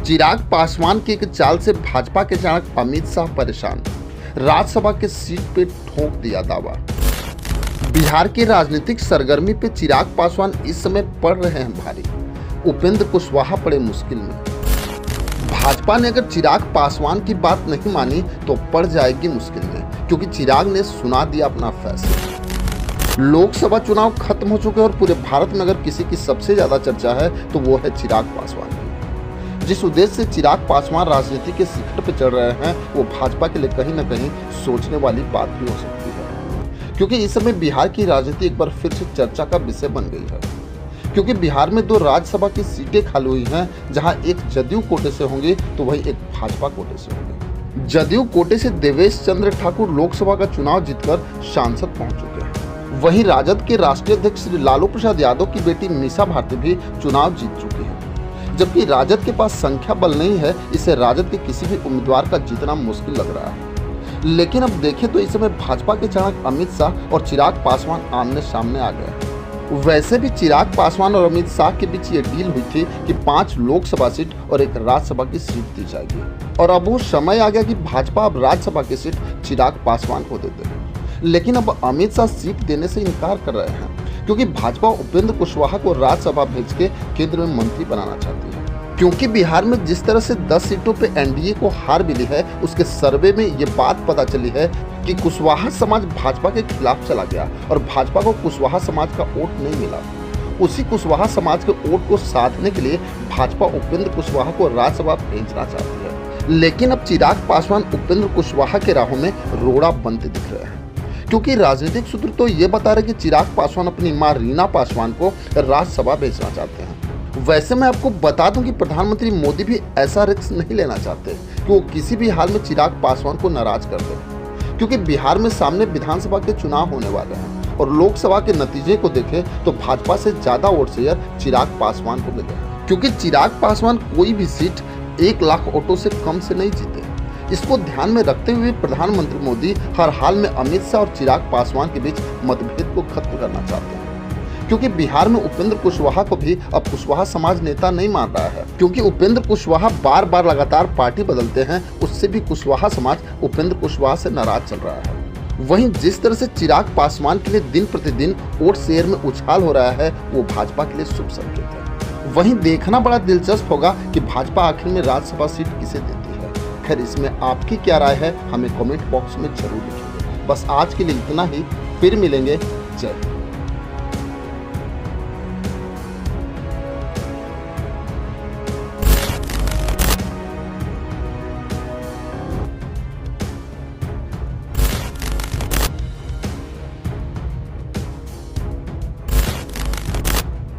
चिराग पासवान की एक चाल से भाजपा के जनक अमित शाह परेशान, राज्यसभा के सीट पे ठोक दिया दावा। बिहार की राजनीतिक सरगर्मी पे चिराग पासवान इस समय पड़ रहे हैं भारी, उपेंद्र कुशवाहा पड़े मुश्किल में। भाजपा ने अगर चिराग पासवान की बात नहीं मानी तो पड़ जाएगी मुश्किल में, क्योंकि चिराग ने सुना दिया अपना फैसला। लोकसभा चुनाव खत्म हो चुके और पूरे भारत में अगर किसी की सबसे ज्यादा चर्चा है तो वो है चिराग पासवान की। जिस उद्देश्य से चिराग पासवान राजनीति के शिखर पर चढ़ रहे हैं वो भाजपा के लिए कहीं न कहीं सोचने वाली बात भी हो सकती है, क्योंकि इस समय बिहार की राजनीति एक बार फिर से चर्चा का विषय बन गई है। क्योंकि बिहार में 2 राज्यसभा की सीटें खाली हुई हैं, जहां एक जदयू कोटे से होंगी तो वहीं एक भाजपा कोटे से होंगी। जदयू कोटे से देवेश चंद्र ठाकुर लोकसभा का चुनाव जीतकर सांसद पहुंच चुके हैं। वहीं राजद के राष्ट्रीय अध्यक्ष श्री लालू प्रसाद यादव की बेटी मीसा भारती भी चुनाव जीत चुकी है। जबकि राजद के पास संख्या बल नहीं है, इससे राजद के किसी भी उम्मीदवार का जीतना मुश्किल लग रहा है। लेकिन अब देखें तो इस समय भाजपा के चाणक्य अमित शाह और चिराग पासवान आमने सामने आ गए। वैसे भी चिराग पासवान और अमित शाह के बीच ये डील हुई थी कि 5 लोकसभा सीट और 1 राज्यसभा की सीट दी जाएगी, और अब वो समय आ गया कि भाजपा अब राज्यसभा की सीट चिराग पासवान को दे दे। लेकिन अब अमित शाह सीट देने से इनकार कर रहे हैं, क्योंकि भाजपा उपेंद्र कुशवाहा को राज्यसभा भेज के केंद्र में मंत्री बनाना चाहती है। क्योंकि बिहार में जिस तरह से 10 सीटों पे एनडीए को हार मिली है, उसके सर्वे में ये बात पता चली है कि कुशवाहा समाज भाजपा के खिलाफ चला गया और भाजपा को कुशवाहा समाज का वोट नहीं मिला। उसी कुशवाहा समाज के वोट को साधने के लिए भाजपा उपेंद्र कुशवाहा को राज्यसभा भेजना चाहती है। लेकिन अब चिराग पासवान उपेंद्र कुशवाहा के राहों में रोड़ा बनते दिख रहे हैं, क्योंकि राजनीतिक सूत्र तो ये बता रहे कि चिराग पासवान अपनी मां रीना पासवान को राज्यसभा भेजना चाहते हैं। वैसे मैं आपको बता दूं कि प्रधानमंत्री मोदी भी ऐसा रिस्क नहीं लेना चाहते कि वो किसी भी हाल में चिराग पासवान को नाराज कर दें, क्योंकि बिहार में सामने विधानसभा के चुनाव होने वाले हैं और लोकसभा के नतीजे को देखें तो भाजपा से ज्यादा वोट शेयर चिराग पासवान को मिले, क्योंकि चिराग पासवान कोई भी सीट 1 लाख वोटों से कम से नहीं जीते। इसको ध्यान में रखते हुए प्रधानमंत्री मोदी हर हाल में अमित शाह और चिराग पासवान के बीच मतभेद को खत्म करना चाहते हैं, क्योंकि बिहार में उपेंद्र कुशवाहा को भी अब कुशवाहा समाज नेता नहीं मान रहा है। क्योंकि उपेंद्र कुशवाहा बार बार लगातार पार्टी बदलते हैं, उससे भी कुशवाहा समाज उपेंद्र कुशवाहा से नाराज चल रहा है। वहीं जिस तरह से चिराग पासवान के लिए दिन प्रतिदिन वोट शेयर में उछाल हो रहा है, वो भाजपा के लिए शुभ संकेत है। वहीं देखना बड़ा दिलचस्प होगा कि भाजपा आखिर में राज्यसभा सीट किसे देती है। खैर, इसमें आपकी क्या राय है हमें कमेंट बॉक्स में जरूर लिखिए। बस आज के लिए इतना ही, फिर मिलेंगे। जय हिंद।